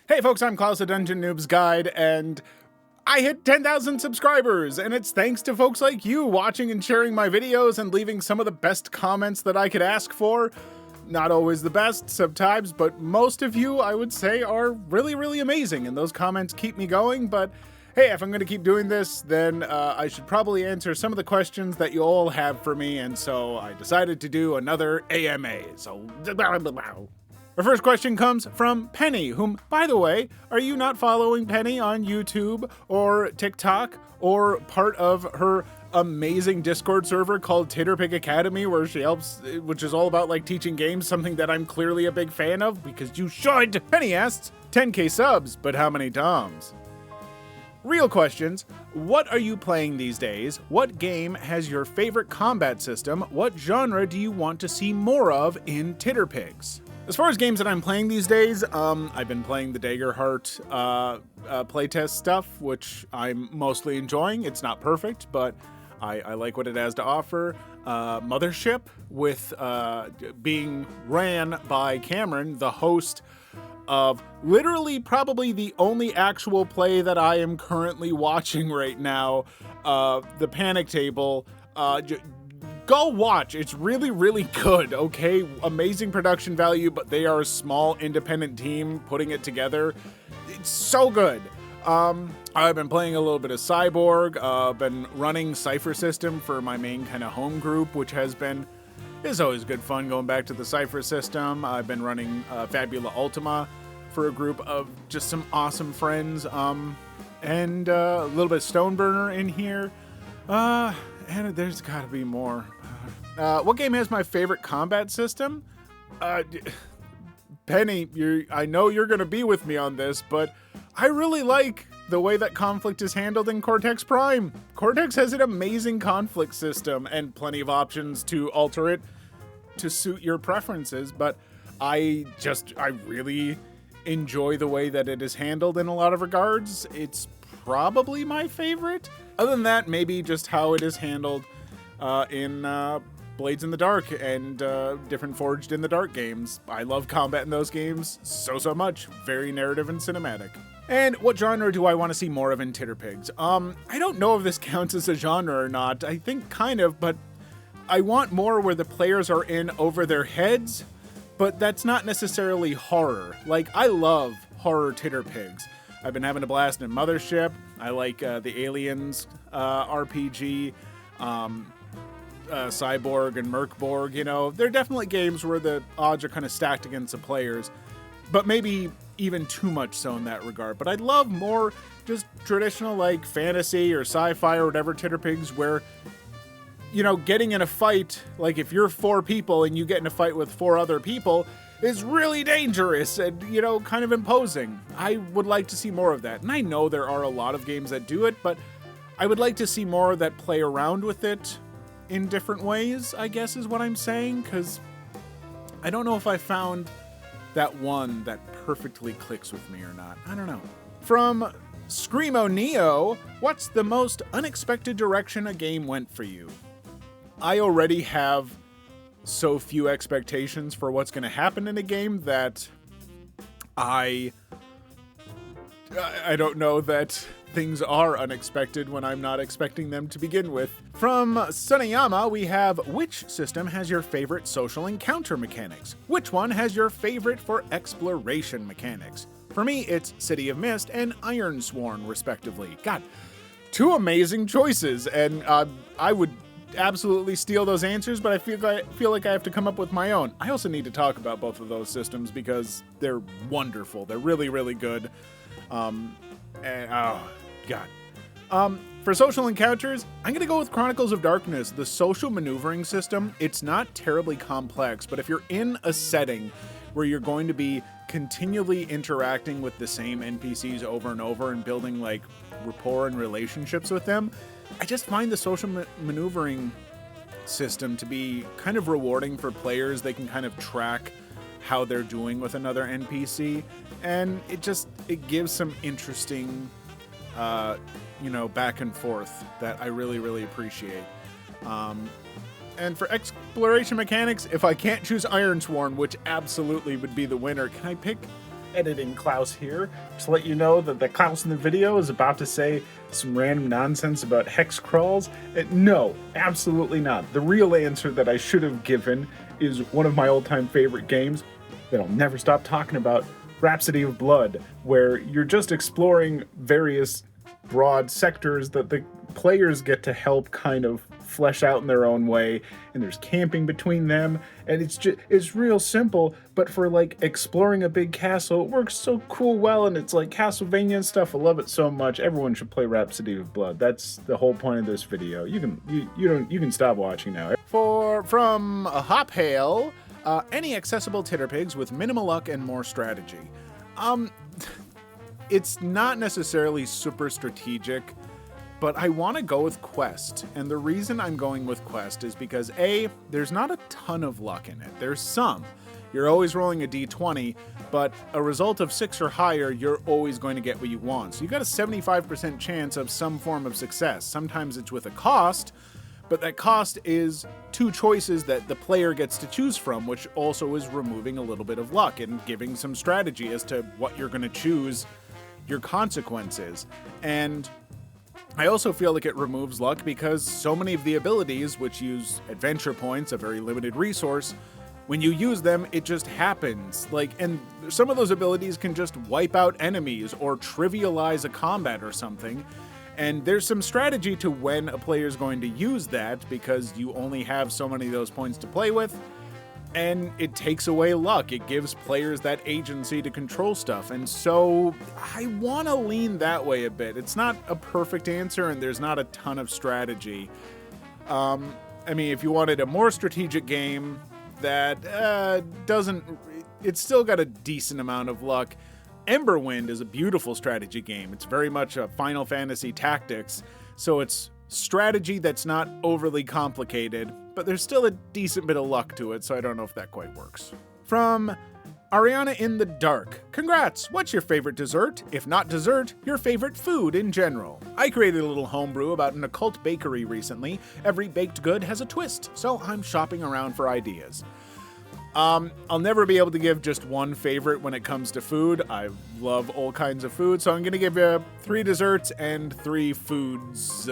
Hey folks, I'm Klaus, the Dungeon Noob's Guide, and I hit 10,000 subscribers, and it's thanks to folks like you watching and sharing my videos and leaving some of the best comments that I could ask for. Not always the best sometimes, but most of you, I would say, are really, really amazing, and those comments keep me going. But hey, if I'm going to keep doing this, then I should probably answer some of the questions that you all have for me, and so I decided to do another AMA. So, our first question comes from Penny, whom, by the way, are you not following Penny on YouTube or TikTok or part of her amazing Discord server called Titterpig Academy, where she helps, which is all about like teaching games, something that I'm clearly a big fan of, because you should. Penny asks, 10k subs, but how many toms? Real questions. What are you playing these days? What game has your favorite combat system? What genre do you want to see more of in Titterpigs? As far as games that I'm playing these days, I've been playing the Daggerheart playtest stuff, which I'm mostly enjoying. It's not perfect, but I like what it has to offer. Mothership, with being ran by Cameron, the host of literally probably the only actual play that I am currently watching right now, the Panic Table. Go watch. It's really, really good, okay? Amazing production value, but they are a small independent team putting it together. It's so good. I've been playing a little bit of Cyborg, been running Cypher System for my main kind of home group, which is always good fun going back to the Cypher System. I've been running Fabula Ultima for a group of just some awesome friends, and a little bit of Stoneburner in here. And there's gotta be more. What game has my favorite combat system? Penny, I know you're gonna be with me on this, but I really like the way that conflict is handled in Cortex Prime. Cortex has an amazing conflict system and plenty of options to alter it to suit your preferences, but I really enjoy the way that it is handled in a lot of regards. It's probably my favorite. Other than that, maybe just how it is handled in Blades in the Dark and different Forged in the Dark games. I love combat in those games so much. Very narrative and cinematic. And what genre do I want to see more of in Titterpigs? I don't know if this counts as a genre or not. I think kind of, but I want more where the players are in over their heads, but that's not necessarily horror. Like, I love horror Titterpigs. I've been having a blast in Mothership. I like the Aliens RPG, Cyborg and Merkborg. You know, they're definitely games where the odds are kind of stacked against the players, but maybe even too much so in that regard. But I'd love more just traditional like fantasy or sci-fi or whatever Titterpigs where, you know, getting in a fight, like if you're 4 people and you get in a fight with 4 other people, is really dangerous and, you know, kind of imposing. I would like to see more of that. And I know there are a lot of games that do it, but I would like to see more that play around with it in different ways, I guess is what I'm saying, because I don't know if I found that one that perfectly clicks with me or not. I don't know. From Screamo Neo, what's the most unexpected direction a game went for you? I already have so few expectations for what's going to happen in a game that I don't know that things are unexpected when I'm not expecting them to begin with. From Sunayama, we have, which system has your favorite social encounter mechanics? Which one has your favorite for exploration mechanics? For me, it's City of Mist and Ironsworn, respectively. God, 2 amazing choices, and I would absolutely steal those answers, but I feel like I have to come up with my own. I also need to talk about both of those systems because they're wonderful. They're really, really good. Oh, God. For social encounters, I'm going to go with Chronicles of Darkness. The social maneuvering system, it's not terribly complex, but if you're in a setting where you're going to be continually interacting with the same NPCs over and over and building like rapport and relationships with them, I just find the social maneuvering system to be kind of rewarding for players. They can kind of track how they're doing with another NPC, and it gives some interesting, back and forth that I really, really appreciate. And for exploration mechanics, if I can't choose Ironsworn, which absolutely would be the winner, can I pick editing Klaus here to let you know that the Klaus in the video is about to say some random nonsense about hex crawls. No, absolutely not. The real answer that I should have given is one of my all-time favorite games that I'll never stop talking about, Rhapsody of Blood, where you're just exploring various broad sectors that the players get to help kind of flesh out in their own way, and there's camping between them, and it's real simple, but for like exploring a big castle, it works so well, and it's like Castlevania and stuff. I love it so much. Everyone should play Rhapsody of Blood. That's the whole point of this video. You can stop watching now. From a Hop Hail, any accessible Titterpigs with minimal luck and more strategy. It's not necessarily super strategic, but I want to go with Quest, and the reason I'm going with Quest is because A, there's not a ton of luck in it. There's some. You're always rolling a d20, but a result of 6 or higher, you're always going to get what you want. So you've got a 75% chance of some form of success. Sometimes it's with a cost, but that cost is 2 choices that the player gets to choose from, which also is removing a little bit of luck and giving some strategy as to what you're going to choose, your consequences. And I also feel like it removes luck because so many of the abilities, which use adventure points, a very limited resource, when you use them, it just happens. And some of those abilities can just wipe out enemies or trivialize a combat or something. And there's some strategy to when a player is going to use that because you only have so many of those points to play with. And it takes away luck. It gives players that agency to control stuff. And so I want to lean that way a bit. It's not a perfect answer, and there's not a ton of strategy. I mean, if you wanted a more strategic game that it's still got a decent amount of luck, Emberwind is a beautiful strategy game. It's very much a Final Fantasy Tactics, so it's strategy that's not overly complicated, but there's still a decent bit of luck to it, so I don't know if that quite works. From Ariana in the Dark. Congrats! What's your favorite dessert? If not dessert, your favorite food in general. I created a little homebrew about an occult bakery recently. Every baked good has a twist, so I'm shopping around for ideas. I'll never be able to give just one favorite when it comes to food. I love all kinds of food, so I'm going to give you 3 desserts and 3 foods,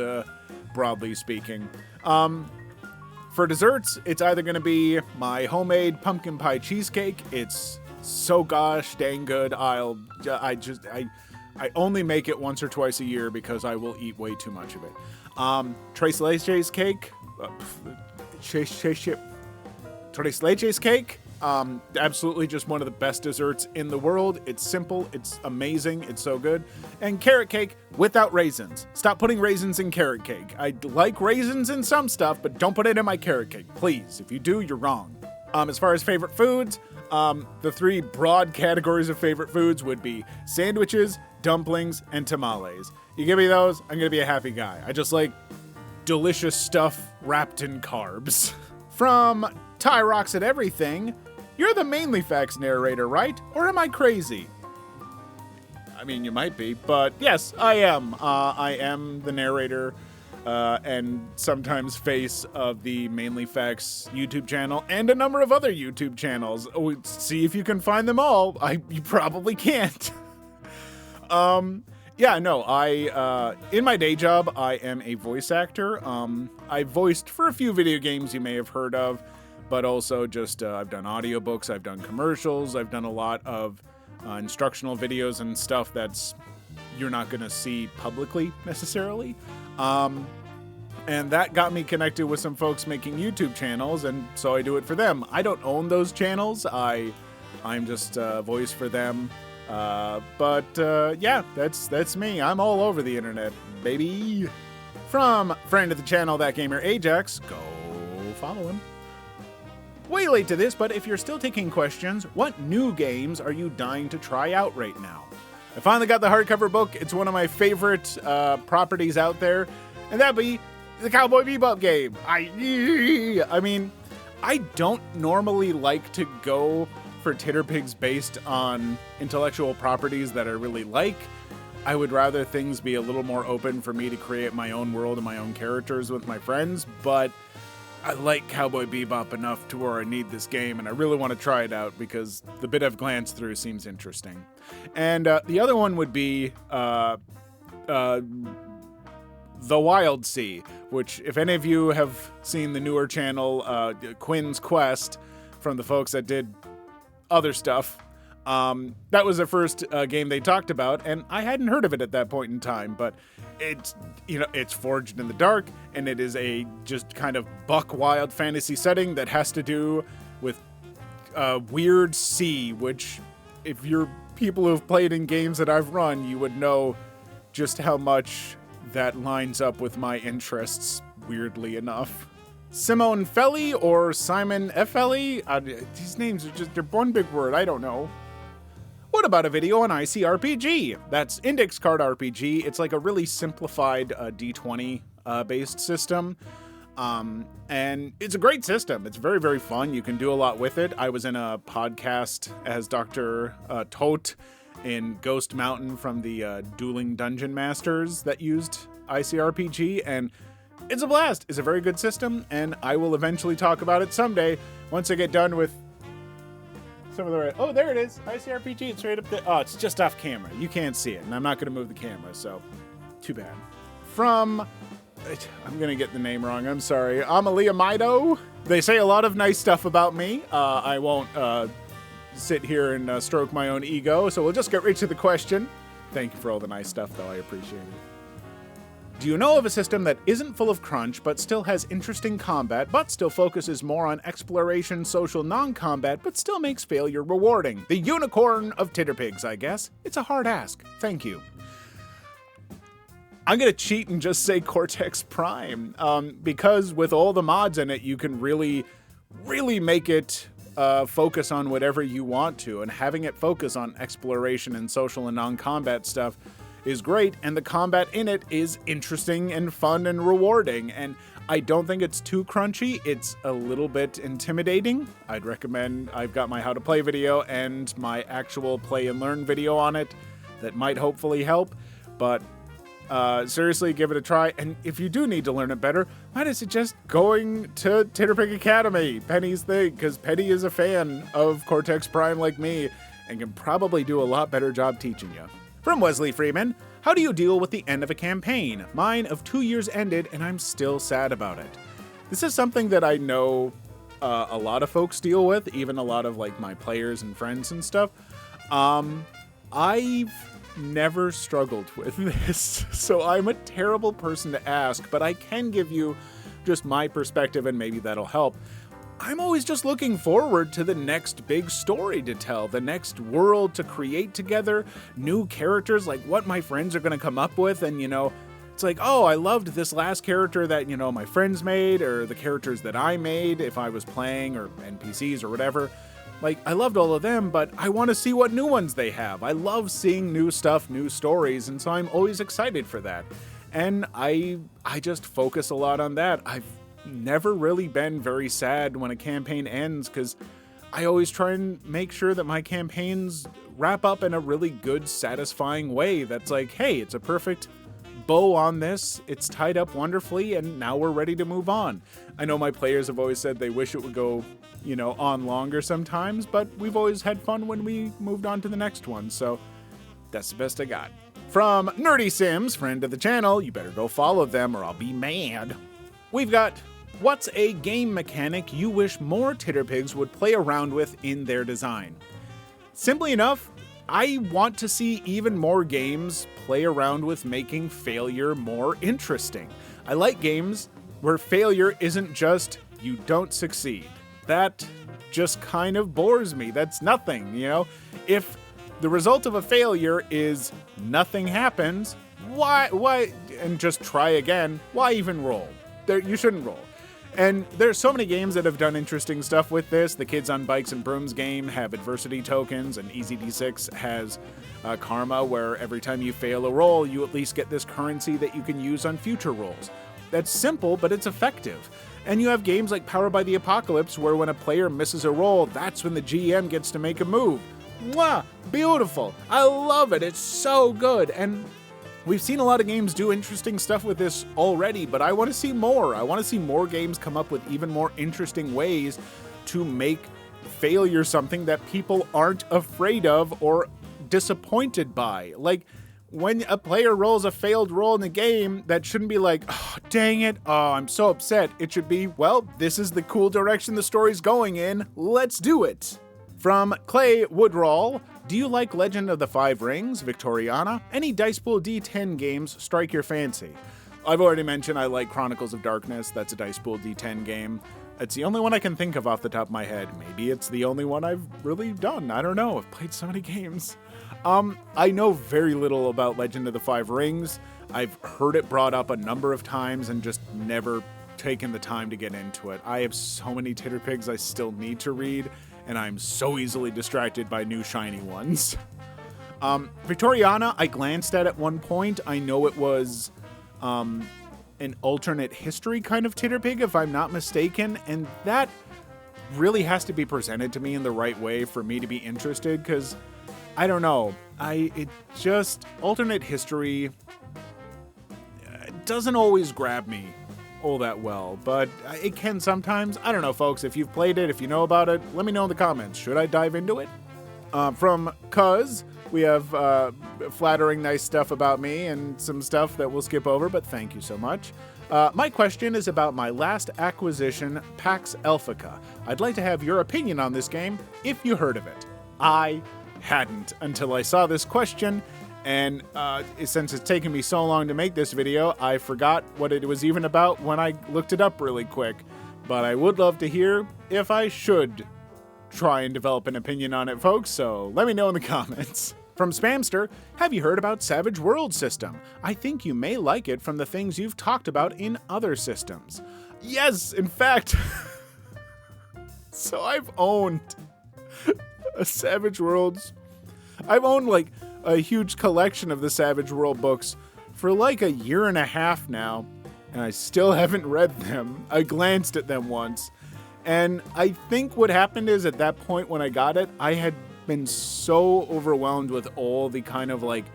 broadly speaking. For desserts, it's either going to be my homemade pumpkin pie cheesecake. It's so gosh dang good. I only make it once or twice a year because I will eat way too much of it. Tres leches cake. Tres leches cake. Absolutely just one of the best desserts in the world. It's simple, it's amazing, it's so good. And carrot cake without raisins. Stop putting raisins in carrot cake. I like raisins in some stuff, but don't put it in my carrot cake, please. If you do, you're wrong. As far as favorite foods, the 3 broad categories of favorite foods would be sandwiches, dumplings, and tamales. You give me those, I'm gonna be a happy guy. I just like delicious stuff wrapped in carbs. From Ty Rocks at Everything, you're the Mainly Facts narrator, right? Or am I crazy? I mean, you might be, but yes, I am. I am the narrator and sometimes face of the Mainly Facts YouTube channel and a number of other YouTube channels. See if you can find them all. You probably can't. Yeah, no, in my day job, I am a voice actor. I voiced for a few video games you may have heard of, but also just, I've done audiobooks, I've done commercials, I've done a lot of instructional videos and stuff that's you're not gonna see publicly necessarily. And that got me connected with some folks making YouTube channels, and so I do it for them. I don't own those channels, I'm just a voice for them. Yeah, that's me. I'm all over the internet, baby. From friend of the channel, That Gamer Ajax, go follow him. Way late to this, but if you're still taking questions, what new games are you dying to try out right now? I finally got the hardcover book. It's one of my favorite properties out there, and that'd be the Cowboy Bebop game. I mean, I don't normally like to go for Titterpigs based on intellectual properties that I really like. I would rather things be a little more open for me to create my own world and my own characters with my friends, but I like Cowboy Bebop enough to where I need this game, and I really want to try it out because the bit I've glanced through seems interesting. And the other one would be the Wildsea, which, if any of you have seen the newer channel, Quinns Quest, from the folks that did other stuff, that was the first game they talked about, and I hadn't heard of it at that point in time, but it's, it's forged in the dark, and it is a just kind of buck wild fantasy setting that has to do with weird sea, which, if you're people who've played in games that I've run, you would know just how much that lines up with my interests, weirdly enough. Simone Felly or Simon Felly? These names are they're one big word, I don't know. What about a video on ICRPG? That's Index Card RPG. It's like a really simplified D20 based system. And it's a great system. It's very, very fun. You can do a lot with it. I was in a podcast as Dr. Tote in Ghost Mountain from the Dueling Dungeon Masters that used ICRPG, and it's a blast. It's a very good system, and I will eventually talk about it someday once I get done with some of the... Oh, there it is. ICRPG. It's right up there. Oh, it's just off camera. You can't see it, and I'm not going to move the camera, so too bad. From... I'm going to get the name wrong. I'm sorry. Amido. They say a lot of nice stuff about me. I won't sit here and stroke my own ego, so we'll just get right to the question. Thank you for all the nice stuff, though. I appreciate it. Do you know of a system that isn't full of crunch, but still has interesting combat, but still focuses more on exploration, social non-combat, but still makes failure rewarding? The unicorn of Titterpigs, I guess. It's a hard ask. Thank you. I'm going to cheat and just say Cortex Prime, because with all the mods in it, you can really, really make it focus on whatever you want to, and having it focus on exploration and social and non-combat stuff is great, and the combat in it is interesting and fun and rewarding, and I don't think it's too crunchy. It's a little bit intimidating. I'd recommend... I've got my how to play video and my actual play and learn video on it that might hopefully help, but seriously, give it a try, and if you do need to learn it better, might I suggest going to Titterpig Academy, Penny's thing, because Penny is a fan of Cortex Prime like me, and can probably do a lot better job teaching you. From Wesley Freeman, how do you deal with the end of a campaign? Mine of 2 years ended, and I'm still sad about it. This is something that I know a lot of folks deal with, even a lot of like my players and friends and stuff. I've never struggled with this, so I'm a terrible person to ask, but I can give you just my perspective, and maybe that'll help. I'm always just looking forward to the next big story to tell, the next world to create together, new characters, like what my friends are going to come up with, and it's like, oh, I loved this last character that, my friends made, or the characters that I made if I was playing, or NPCs or whatever. Like, I loved all of them, but I want to see what new ones they have. I love seeing new stuff, new stories, and so I'm always excited for that. And I just focus a lot on that. I've never really been very sad when a campaign ends, because I always try and make sure that my campaigns wrap up in a really good, satisfying way that's like, hey, it's a perfect bow on this, it's tied up wonderfully, and now we're ready to move on. I know my players have always said they wish it would go, on longer sometimes, but we've always had fun when we moved on to the next one, so that's the best I got. From Nerdy Sims, friend of the channel, you better go follow them or I'll be mad. We've got, what's a game mechanic you wish more Titterpigs would play around with in their design? Simply enough, I want to see even more games play around with making failure more interesting. I like games where failure isn't just, you don't succeed. That just kind of bores me. That's nothing, If the result of a failure is nothing happens, why, and just try again, why even roll? You shouldn't roll. And there's so many games that have done interesting stuff with this. The Kids on Bikes and Brooms game have adversity tokens, and Easy D6 has karma, where every time you fail a roll, you at least get this currency that you can use on future rolls. That's simple, but it's effective. And you have games like Powered by the Apocalypse, where when a player misses a roll, that's when the GM gets to make a move. Mwah! Beautiful! I love it! It's so good! And We've seen a lot of games do interesting stuff with this already, but I want to see more. I want to see more games come up with even more interesting ways to make failure something that people aren't afraid of or disappointed by. Like, when a player rolls a failed roll in the game, that shouldn't be like, oh, dang it, oh, I'm so upset. It should be, well, this is the cool direction the story's going in. Let's do it. From Clay Woodroll, do you like Legend of the Five Rings, Victoriana? Any Dice Pool D10 games strike your fancy? I've already mentioned I like Chronicles of Darkness. That's a Dice Pool D10 game. It's the only one I can think of off the top of my head. Maybe it's the only one I've really done. I don't know. I've played so many games. I know very little about Legend of the Five Rings. I've heard it brought up a number of times and just never taken the time to get into it. I have so many Titterpigs I still need to read, and I'm so easily distracted by new shiny ones. Victoriana, I glanced at one point. I know it was an alternate history kind of Titterpig, if I'm not mistaken, and that really has to be presented to me in the right way for me to be interested, because I don't know. Alternate history doesn't always grab me all that well, but it can sometimes. I don't know, folks. If you've played it, if you know about it, let me know in the comments. Should I dive into it? From Cuz, we have flattering, nice stuff about me and some stuff that we'll skip over, but thank you so much. My question is about my last acquisition, Pax Ala. I'd like to have your opinion on this game, if you heard of it. I hadn't until I saw this question, and since it's taken me so long to make this video, I forgot what it was even about when I looked it up really quick. But I would love to hear if I should try and develop an opinion on it, folks, so let me know in the comments. From Spamster, have you heard about Savage World system? I think you may like it from the things you've talked about in other systems. Yes, in fact, so I've owned a Savage Worlds. I've owned like a huge collection of the Savage World books for like a year and a half now, and I still haven't read them. I glanced at them once, and I think what happened is at that point when I got it, I had been so overwhelmed with all the kind of like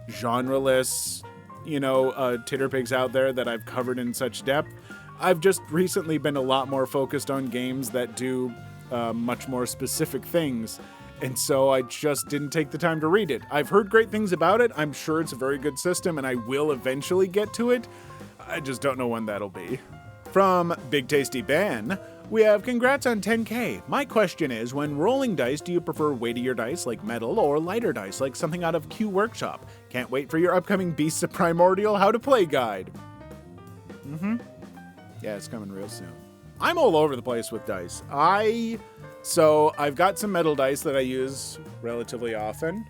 genre-less, Titterpigs out there that I've covered in such depth. I've just recently been a lot more focused on games that do much more specific things, and so I just didn't take the time to read it. I've heard great things about it. I'm sure it's a very good system, and I will eventually get to it. I just don't know when that'll be. From Big Tasty Ben, we have congrats on 10K. My question is, when rolling dice, do you prefer weightier dice like metal or lighter dice like something out of Q Workshop? Can't wait for your upcoming Beasts of Primordial How to Play guide. Yeah, it's coming real soon. I'm all over the place with dice. So I've got some metal dice that I use relatively often.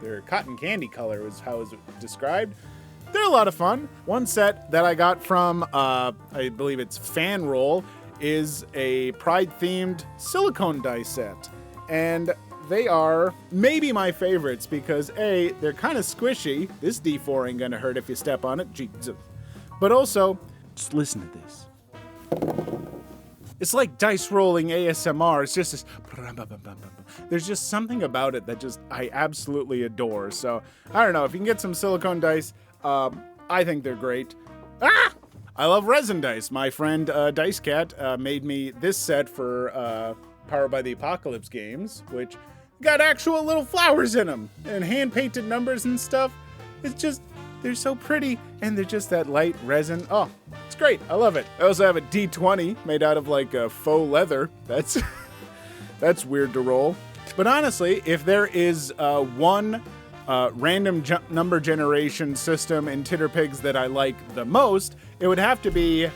They're cotton candy color is how it's described. They're a lot of fun. One set that I got from, I believe it's Fan Roll, is a Pride-themed silicone dice set. And they are maybe my favorites because A, they're kind of squishy. This D4 ain't gonna hurt if you step on it. Jesus. But also, just listen to this. It's like dice rolling ASMR. It's just this. There's just something about it that I absolutely adore. So, I don't know. If you can get some silicone dice, I think they're great. I love resin dice. My friend Dice Cat made me this set for Powered by the Apocalypse games, which got actual little flowers in them and hand-painted numbers and stuff. It's just, they're so pretty, and they're just that light resin. Oh, it's great. I love it. I also have a D20 made out of like faux leather. That's weird to roll. But honestly, if there is one random number generation system in Titterpigs that I like the most, it would have to be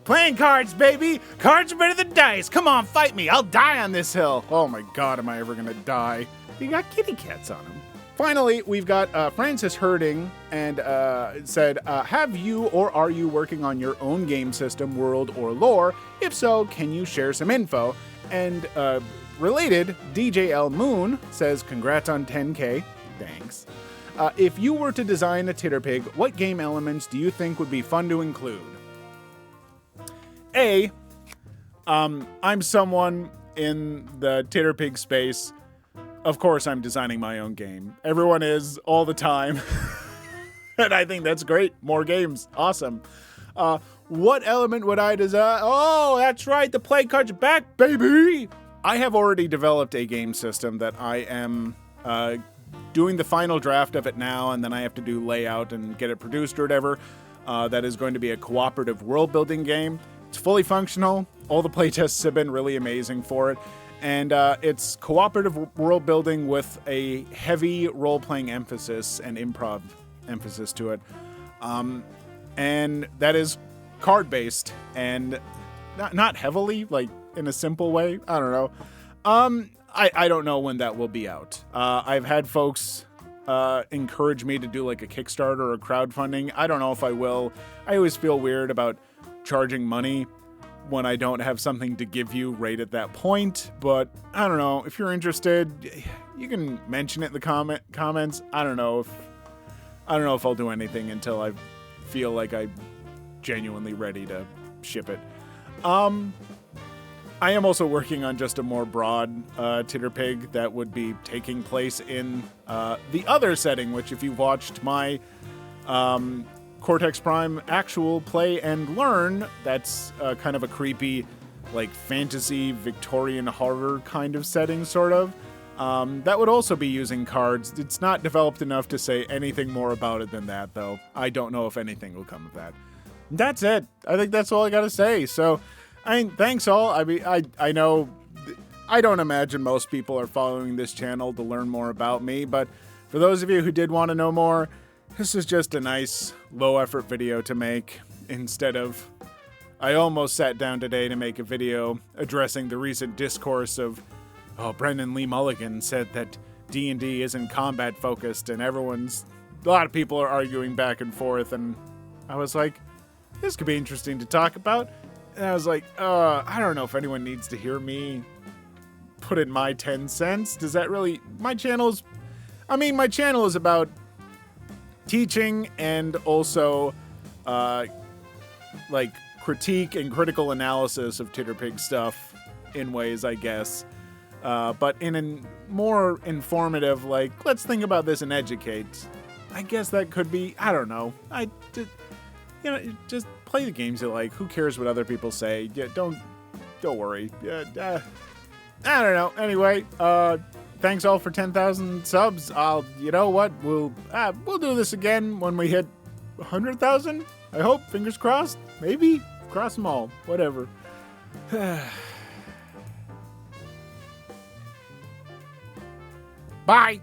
playing cards, baby! Cards are better than dice! Come on, fight me! I'll die on this hill! Oh my god, am I ever gonna die? You got kitty cats on them. Finally, we've got Francis Herding, and said, have you or are you working on your own game system, world, or lore? If so, can you share some info? And related, DJL Moon says, congrats on 10K. Thanks. If you were to design a Titterpig, what game elements do you think would be fun to include? I'm someone in the Titterpig space of course, I'm designing my own game. Everyone is all the time. And I think that's great. More games. Awesome. What element would I design? Oh, that's right. The play card's back, baby. I have already developed a game system that I am doing the final draft of it now, and then I have to do layout and get it produced or whatever. That is going to be a cooperative world-building game. It's fully functional. All the playtests have been really amazing for it. And it's cooperative world-building with a heavy role-playing emphasis and improv emphasis to it. And that is card-based and not heavily, like in a simple way. I don't know. I don't know when that will be out. I've had folks encourage me to do like a Kickstarter or crowdfunding. I don't know if I will. I always feel weird about charging money when I don't have something to give you right at that point. But I don't know. If you're interested, you can mention it in the comments. I don't know if I'll do anything until I feel like I'm genuinely ready to ship it. I am also working on just a more broad Titterpig that would be taking place in the other setting, which if you've watched my Cortex Prime actual play and learn, that's kind of a creepy, like fantasy Victorian horror kind of setting, sort of. That would also be using cards. It's not developed enough to say anything more about it than that, though. I don't know if anything will come of that. That's it. I think that's all I gotta say. So, thanks all. I mean, I know, I don't imagine most people are following this channel to learn more about me, but for those of you who did want to know more, this is just a nice, low-effort video to make instead of... I almost sat down today to make a video addressing the recent discourse of, Brendan Lee Mulligan said that D&D isn't combat-focused, and a lot of people are arguing back and forth, and I was like, this could be interesting to talk about. And I was like, I don't know if anyone needs to hear me put in my 10 cents. Does that really... My channel is about teaching and also, like, critique and critical analysis of Titterpig stuff in ways, I guess. But in a more informative, like, let's think about this and educate. I guess that could be... I don't know. Just play the games you like. Who cares what other people say? Yeah, don't worry. I don't know. Anyway, thanks all for 10,000 subs. You know what? We'll do this again when we hit 100,000. I hope. Fingers crossed. Maybe. Cross them all. Whatever. Bye.